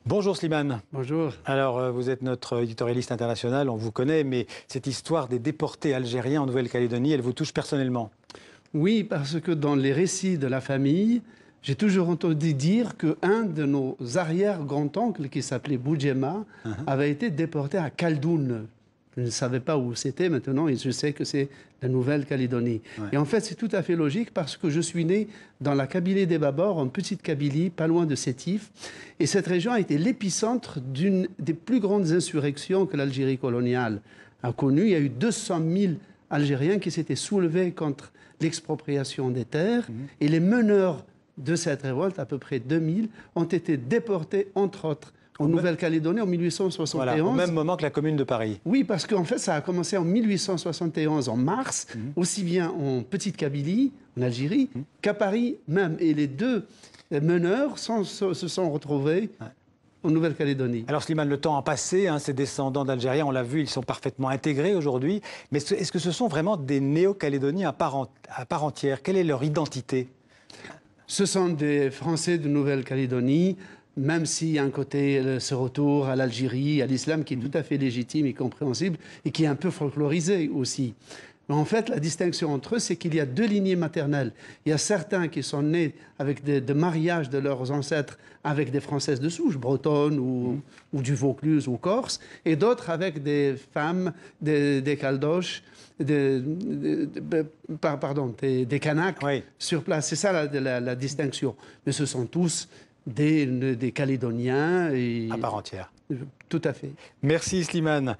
Bonjour Slimane. Bonjour. Alors, vous êtes notre éditorialiste international, on vous connaît, mais cette histoire des déportés algériens en Nouvelle-Calédonie, elle vous touche personnellement? Oui, parce que dans les récits de la famille, j'ai toujours entendu dire qu'un de nos arrière-grands-oncles, qui s'appelait Boudjema, avait été déporté à Khaldoun. Je ne savais pas où c'était maintenant et je sais que c'est la Nouvelle-Calédonie. Ouais. Et en fait, c'est tout à fait logique parce que je suis né dans la Kabylie des Babors, une petite Kabylie, pas loin de Sétif. Et cette région a été l'épicentre d'une des plus grandes insurrections que l'Algérie coloniale a connues. Il y a eu 200 000 Algériens qui s'étaient soulevés contre l'expropriation des terres. Et les meneurs de cette révolte, à peu près 2000, ont été déportés, entre autres, en Nouvelle-Calédonie en 1871. Voilà, au même moment que la Commune de Paris. Oui, parce qu'en fait, ça a commencé en 1871, en mars, aussi bien en Petite Kabylie, en Algérie, qu'à Paris même. Et les deux meneurs se sont retrouvés en Nouvelle-Calédonie. Alors Slimane, le temps a passé, ces descendants d'Algériens, on l'a vu, ils sont parfaitement intégrés aujourd'hui. Mais est-ce que ce sont vraiment des Néo-Calédoniens à part entière? Quelle est leur identité? Ce sont des Français de Nouvelle-Calédonie, même s'il y a un côté, ce retour à l'Algérie, à l'islam, qui est tout à fait légitime et compréhensible, et qui est un peu folklorisé aussi. Mais en fait, la distinction entre eux, c'est qu'il y a deux lignées maternelles. Il y a certains qui sont nés avec des mariages de leurs ancêtres avec des Françaises de souche, bretonnes ou du Vaucluse ou corse, et d'autres avec des femmes, des Caldoches, des Kanaks sur place. C'est ça la distinction. Mais ce sont tous des Calédoniens. À part entière. Tout à fait. Merci Slimane.